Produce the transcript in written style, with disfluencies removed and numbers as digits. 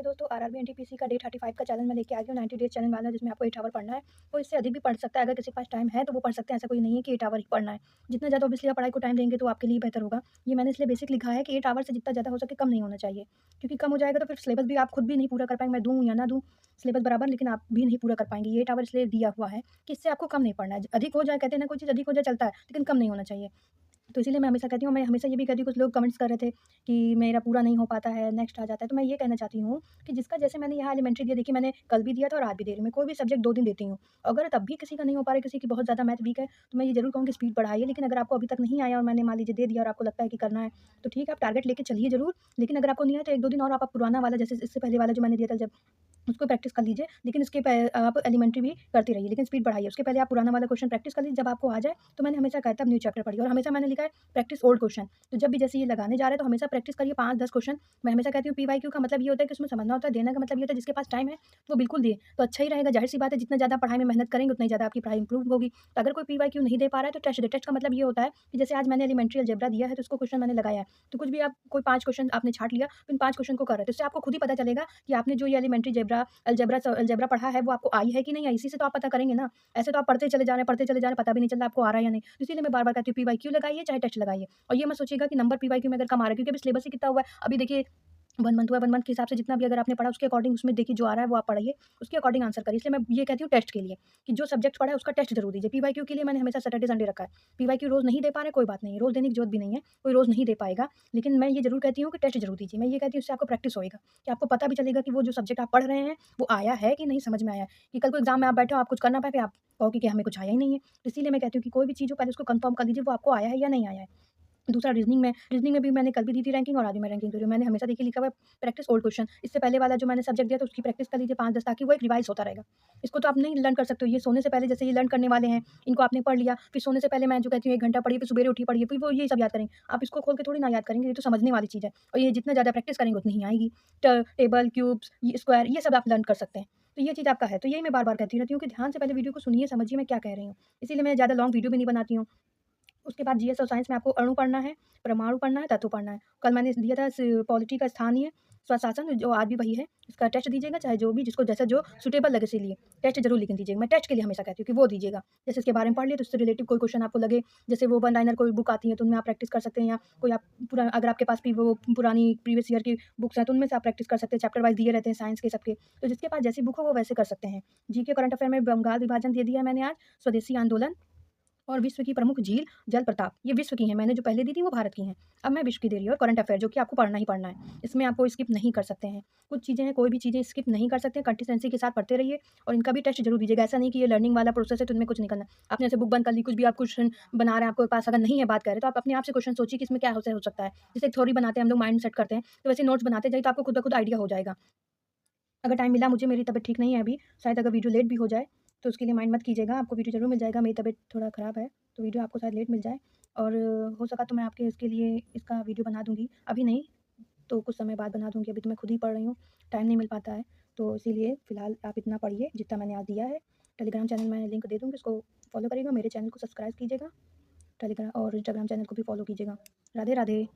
दोस्तों RRB NTPC का day 35 का चैलेंज मैं लेके आ गई हूँ 90 डेज चैलेंज वाला, जिसमें आपको 8 आवर पढ़ना है। वो इससे अधिक भी पढ़ सकता है, अगर किसी के पास टाइम है तो वो पढ़ सकते हैं, ऐसा कोई नहीं है कि 8 आवर ही पढ़ना है। जितना ज़्यादा ऑब्वियसली आप पढ़ाई को टाइम देंगे तो आपके लिए बेहतर होगा। ये मैंने इसलिए बेसिक लिखा है कि 8 आवर से जितना ज़्यादा हो सके कम नहीं होना चाहिए, क्योंकि कम हो जाएगा तो फिर सिलेबस भी आप खुद भी नहीं पूरा कर पाएंगे। मैं दूँ या ना दूँ सिलेबस बराबर, लेकिन आप भी नहीं पूरा कर पाएंगे। ये 8 आवर इसलिए दिया हुआ है कि इससे आपको कम नहीं पढ़ना है। अधिक हो जाए, कहते हैं ना, कोई चीज़ अधिक हो जाए चलता है, लेकिन कम नहीं होना चाहिए। तो इसीलिए मैं हमेशा कहती हूँ, मैं हमेशा ये भी कहती हूँ, कुछ लोग कमेंट्स कर रहे थे कि मेरा पूरा नहीं हो पाता है, नेक्स्ट आ जाता है। तो मैं ये कहना चाहती हूँ कि जिसका जैसे मैंने यहाँ एलिमेंट्री दिया, देखिए मैंने कल भी दिया था और आज भी दे रही हूँ। मैं कोई भी सब्जेक्ट 2 दिन देती हूँ। अगर तब भी किसी का नहीं हो पा रहा है, किसी की बहुत ज़्यादा मैथ वीक है, तो मैं ये ज़रूर कहूँगी स्पीड बढ़ाइए। लेकिन अगर आपको अभी तक नहीं आया और मैंने मान लीजिए दे दिया और आपको लगता है कि करना है, तो ठीक है, आप टारगेट लेके चलिए ज़रूर। लेकिन अगर आपको नहीं आया तो 1-2 दिन और आप पुराना वाला, जैसे इससे पहले वाला जो मैंने दिया था, जब उसको प्रैक्टिस कर लीजिए। लेकिन इसके आप एलिमेंट्री भी करती रहिए, लेकिन स्पीड बढ़ाइए। उसके पहले आप पुराना वाला क्वेश्चन प्रैक्टिस कर लीजिए, जब आपको आ जाए तो मैंने हमेशा कहा था अब न्यू चैप्टर पढ़िए, और हमेशा मैंने लिखा है प्रैक्टिस ओल्ड क्वेश्चन। तो जब भी जैसे ये लगाने जा रहे हैं तो हमेशा प्रैक्टिस करिए 5-10 क्वेश्चन। मैं हमेशा कहती हूँ पीवाईक्यू का मतलब ये होता है कि उसमें समझना होता है, देने का मतलब ये होता है जिसके पास टाइम है वो बिल्कुल दे, तो अच्छा ही रहेगा। ज़ाहिर-सी बात है, जितना ज़्यादा पढ़ाई में मेहनत करेंगे उतना ही ज़्यादा आपकी पढ़ाई इंप्रूव होगी। तो अगर कोई पीवाईक्यू नहीं दे पा रहा है तो टेस्ट दे। टेस्ट का मतलब ये होता है कि जैसे आज मैंने एलिमेंट्री अलजेब्रा दिया है तो उसको क्वेश्चन मैंने लगाया है। तो कुछ भी आप कोई 5 क्वेश्चन आपने छाँट लिया, तो इन 5 क्वेश्चन को कर रहे हैं। तो इससे आपको खुद ही पता चलेगा कि आपने जो ये एलिमेंट्री अलजेब्रा पढ़ा है वो आपको आई है कि नहीं आई, इसी से तो आप पता करेंगे ना। ऐसे तो आप पढ़ते चले जा रहे हैं, पता भी नहीं चल रहा आपको आ रहा है या नहीं। तो इसीलिए मैं बार-बार कहती हूँ पीवाईक्यू लगाइए चाहे टेस्ट लगाइए, और ये मत सोचिएगा कि नंबर पीवाईक्यू में अगर कम आ रहा है, क्योंकि अभी सिलेबस ही कितना हुआ है। अभी देखिए 1 मंथ हुआ है, 1 मंथ के हिसाब से जितना भी अगर आपने पढ़ा उसके अकॉर्डिंग उसमें देखिए जो आ रहा है वो आप पढ़िए, उसके अकॉर्डिंग आंसर करिए। इसलिए मैं ये कहती हूँ टेस्ट के लिए कि जो सब्जेक्ट पढ़ा है उसका टेस्ट ज़रूर दीजिए। पीवाईक्यू के लिए मैंने हमेशा सैटरडे संडे रखा है। पीवाईक्यू रोज़ नहीं दे पा रहे कोई बात नहीं, रोज़ देने की ज़रूरत भी नहीं है, कोई रोज़ नहीं दे पाएगा। लेकिन मैं ये ज़रूर कहती हूँ कि टेस्ट ज़रूर दीजिए। मैं ये कहती हूँ इससे आपको प्रैक्टिस होएगा, कि आपको पता भी चलेगा कि वो जो सब्जेक्ट आप पढ़ रहे हैं वो आया है कि नहीं समझ में आया है। कि कल को एग्ज़ाम में आप बैठे हो, आप कुछ कर ना पाए, फिर आप कहोगे कि हमें कुछ आया ही नहीं है। तो इसीलिए मैं कहती हूँ कि कोई भी चीज़ हो पहले उसको कन्फर्म कर लीजिए वो आपको आया है या नहीं आया है। दूसरा रीज़निंग में भी मैंने कल भी दी थी रैंकिंग और आज भी मैं रैंकिंग दे रही हूँ। मैंने हमेशा देखिए लिखा हुआ है प्रैक्टिस ओल्ड क्वेश्चन। इससे पहले वाला जो मैंने सब्जेक्ट दिया था उसकी प्रैक्टिस कर लीजिए 5-10, ताकि वो एक रिवाइज़ होता रहेगा। इसको तो आप नहीं लर्न कर सकते हो। ये सोने से पहले जैसे ये लर्न करने वाले हैं, इनको आपने पढ़ लिया, फिर सोने से पहले मैं जो कहती हूँ 1 घंटा पढ़िए, फिर सुबेरे उठिए पढ़िए, फिर वो ये सब याद करेंगे। आप इसको खोल के थोड़ी ना याद करेंगे, ये तो समझने वाली चीज़ है, और ये जितना ज़्यादा प्रैक्टिस करेंगे उतनी ही आएगी। टेबल, क्यूब्स, ये स्क्वायर, ये सब आप लर्न कर सकते हैं। तो ये चीज़ आपका है। तो यही मैं बार-बार कहती रहती हूँ कि ध्यान से पहले वीडियो को सुनिए, समझिए मैं क्या कह रही हूँ। इसीलिए मैं ज़्यादा लॉन्ग वीडियो भी नहीं बनाती हूँ। उसके बाद जीएस और साइंस में आपको अणु पढ़ना है, परमाणु पढ़ना है, तत्व पढ़ना है। कल मैंने दिया था पॉलिटी का स्थानीय स्वशासन, जो आज भी वही है। इसका टेस्ट दीजिएगा, चाहे जो भी जिसको जैसा जो सूटेबल लगे इसीलिए। टेस्ट ज़रूर लिख दीजिएगा। मैं टेस्ट के लिए हमेशा कहती हूँ कि वो दीजिएगा। जैसे इसके बारे में पढ़ लिए तो उससे रिलेटिव कोई क्वेश्चन आपको लगे, जैसे वो वन लाइनर कोई बुक आती है तो उनमें आप प्रैक्टिस कर सकते हैं, या कोई आप पूरा अगर आपके पास भी वो पुरानी प्रीवियस ईयर की बुक्स हैं तो उनमें से आप प्रैक्टिस कर सकते हैं। चैप्टर वाइज़ दिए रहते हैं साइंस के सबके। तो जिसके पास जैसी बुक हो वो वैसे कर सकते हैं। जीके करंट अफेयर में बंगाल विभाजन दे दिया है मैंने आज, स्वदेशी आंदोलन और विश्व की प्रमुख झील जल प्रपात, ये विश्व की हैं। मैंने जो पहले दी थी वो भारत की हैं। अब मैं विश्व की दे रही हूँ, और करंट अफेयर जो कि आपको पढ़ना ही पढ़ना है। इसमें आपको स्किप नहीं कर सकते हैं। कुछ चीज़ें हैं, कोई भी चीज़ें स्किप नहीं कर सकते हैं, कंसिस्टेंसी के साथ पढ़ते रहिए, और इनका भी टेस्ट ज़रूर दीजिएगा। ऐसा नहीं कि ये लर्निंग वाला प्रोसेस है तो इनमें कुछ नहीं करना। आपने ऐसे बुक बंद कर ली, कुछ भी आप क्वेश्चन बना रहे हैं, आपके पास अगर नहीं है बात कर रहे, तो आप अपने आप से क्वेश्चन सोचिए कि इसमें क्या हो सकता है। जैसे एक थ्योरी बनाते हैं हम लोग, माइंड सेट करते हैं, तो वैसे नोट्स बनाते जाइए तो आपको खुद ब खुद आइडिया हो जाएगा। अगर टाइम मिला मुझे, मेरी तबीयत ठीक नहीं है अभी, शायद अगर वीडियो लेट भी हो जाए, तो उसके लिए माइंड मत कीजिएगा, आपको वीडियो ज़रूर मिल जाएगा। मेरी तबीयत थोड़ा ख़राब है, तो वीडियो आपको शायद लेट मिल जाए, और हो सका तो मैं आपके इसके लिए इसका वीडियो बना दूँगी। अभी नहीं, तो कुछ समय बाद बना दूँगी, अभी तो मैं खुद ही पढ़ रही हूँ, टाइम नहीं मिल पाता है। तो इसीलिए फ़िलहाल आप इतना पढ़िए जितना मैंने आज दिया है। टेलीग्राम चैनल में लिंक दे दूँगी, उसको फॉलो करिएगा, मेरे चैनल को सब्सक्राइब कीजिएगा, टेलीग्राम और इंस्टाग्राम चैनल को भी फॉलो कीजिएगा। राधे, राधे।